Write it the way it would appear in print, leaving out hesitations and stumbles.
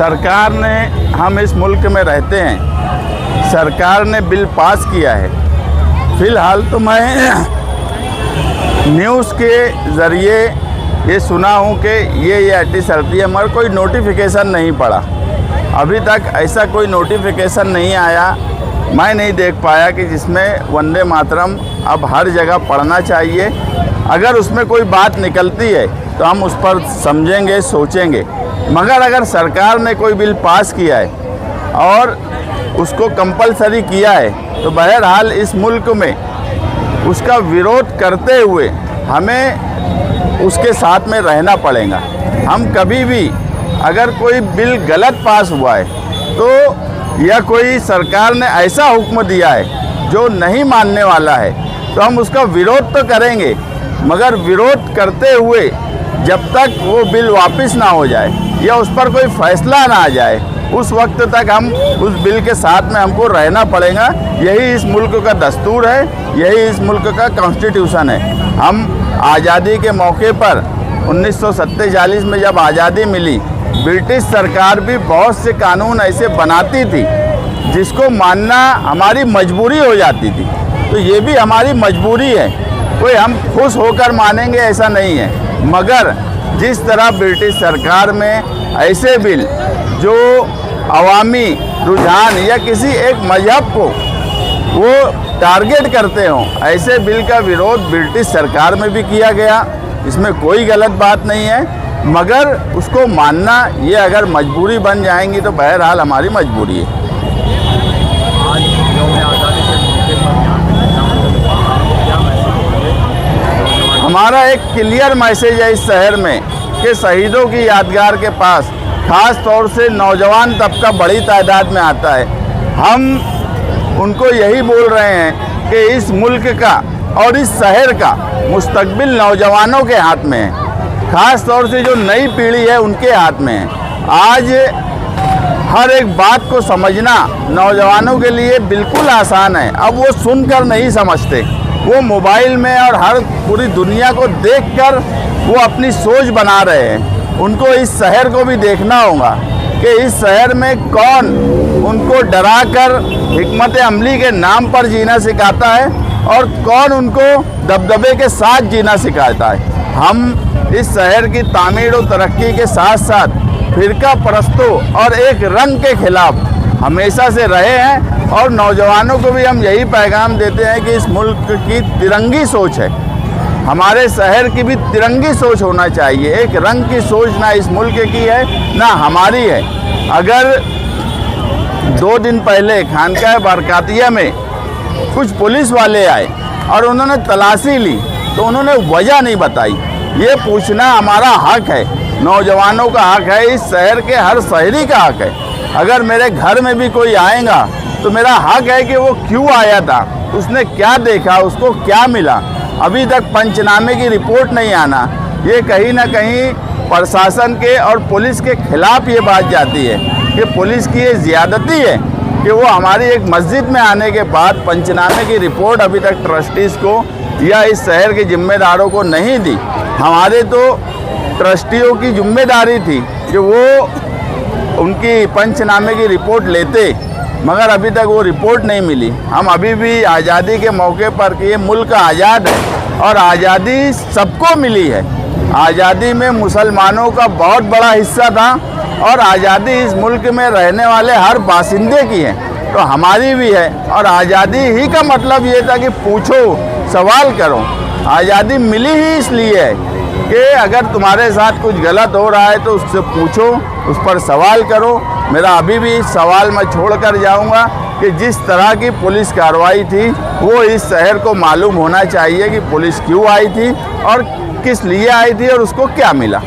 सरकार ने, हम इस मुल्क में रहते हैं, सरकार ने बिल पास किया है। फ़िलहाल तो मैं न्यूज़ के ज़रिए ये सुना हूँ कि ये आईटी चलती है, मगर कोई नोटिफिकेशन नहीं पड़ा। अभी तक ऐसा कोई नोटिफिकेशन नहीं आया, मैं नहीं देख पाया कि जिसमें वंदे मातरम अब हर जगह पढ़ना चाहिए। अगर उसमें कोई बात निकलती है तो हम उस पर समझेंगे, सोचेंगे। मगर अगर सरकार ने कोई बिल पास किया है और उसको कंपलसरी किया है तो बहरहाल इस मुल्क में उसका विरोध करते हुए हमें उसके साथ में रहना पड़ेगा। हम कभी भी अगर कोई बिल गलत पास हुआ है तो या कोई सरकार ने ऐसा हुक्म दिया है जो नहीं मानने वाला है तो हम उसका विरोध तो करेंगे, मगर विरोध करते हुए जब तक वो बिल वापस ना हो जाए या उस पर कोई फैसला ना आ जाए उस वक्त तक हम उस बिल के साथ में हमको रहना पड़ेगा। यही इस मुल्क का दस्तूर है, यही इस मुल्क का कॉन्स्टिट्यूशन है। हम आज़ादी के मौके पर 1947 में जब आज़ादी मिली, ब्रिटिश सरकार भी बहुत से कानून ऐसे बनाती थी जिसको मानना हमारी मजबूरी हो जाती थी। तो ये भी हमारी मजबूरी है, कोई हम खुश होकर मानेंगे ऐसा नहीं है। मगर जिस तरह ब्रिटिश सरकार में ऐसे बिल जो अवामी रुझान या किसी एक मजहब को वो टारगेट करते हों, ऐसे बिल का विरोध ब्रिटिश सरकार में भी किया गया। इसमें कोई गलत बात नहीं है, मगर उसको मानना ये अगर मजबूरी बन जाएंगी तो बहरहाल हमारी मजबूरी है। आज यौम आज़ादी के मौके पर हमारा एक क्लियर मैसेज है इस शहर में कि शहीदों की यादगार के पास ख़ास तौर से नौजवान तबका बड़ी तादाद में आता है। हम उनको यही बोल रहे हैं कि इस मुल्क का और इस शहर का मुस्तकबिल नौजवानों के हाथ में है, ख़ास तौर से जो नई पीढ़ी है उनके हाथ में है। आज हर एक बात को समझना नौजवानों के लिए बिल्कुल आसान है। अब वो सुनकर नहीं समझते, वो मोबाइल में और हर पूरी दुनिया को देखकर वो अपनी सोच बना रहे हैं। उनको इस शहर को भी देखना होगा कि इस शहर में कौन उनको डराकर हिकमत अमली के नाम पर जीना सिखाता है और कौन उनको दबदबे के साथ जीना सिखाता है। हम इस शहर की तामीर और तरक्की के साथ साथ फिरका परस्तों और एक रंग के खिलाफ हमेशा से रहे हैं और नौजवानों को भी हम यही पैगाम देते हैं कि इस मुल्क की तिरंगी सोच है, हमारे शहर की भी तिरंगी सोच होना चाहिए। एक रंग की सोच ना इस मुल्क की है ना हमारी है। अगर 2 दिन पहले खानकाह बरकातिया में कुछ पुलिस वाले आए और उन्होंने तलाशी ली तो उन्होंने वजह नहीं बताई। ये पूछना हमारा हक है, नौजवानों का हक है, इस शहर के हर शहरी का हक है। अगर मेरे घर में भी कोई आएगा तो मेरा हक है कि वो क्यों आया था, उसने क्या देखा, उसको क्या मिला। अभी तक पंचनामे की रिपोर्ट नहीं आना, ये कहीं ना कहीं प्रशासन के और पुलिस के खिलाफ ये बात जाती है कि पुलिस की ये ज़्यादती है कि वो हमारी एक मस्जिद में आने के बाद पंचनामे की रिपोर्ट अभी तक ट्रस्टीज़ को या इस शहर के ज़िम्मेदारों को नहीं दी। हमारे तो ट्रस्टियों की जिम्मेदारी थी कि वो उनकी पंचनामे की रिपोर्ट लेते, मगर अभी तक वो रिपोर्ट नहीं मिली। हम अभी भी आज़ादी के मौके पर कि ये मुल्क आज़ाद है और आज़ादी सबको मिली है। आज़ादी में मुसलमानों का बहुत बड़ा हिस्सा था और आज़ादी इस मुल्क में रहने वाले हर बासिंदे की है, तो हमारी भी है। और आज़ादी ही का मतलब ये था कि पूछो, सवाल करो। आज़ादी मिली ही इसलिए है कि अगर तुम्हारे साथ कुछ गलत हो रहा है तो उससे पूछो, उस पर सवाल करो। मेरा अभी भी सवाल मैं छोड़ कर जाऊँगा कि जिस तरह की पुलिस कार्रवाई थी वो इस शहर को मालूम होना चाहिए कि पुलिस क्यों आई थी और किस लिए आई थी और उसको क्या मिला।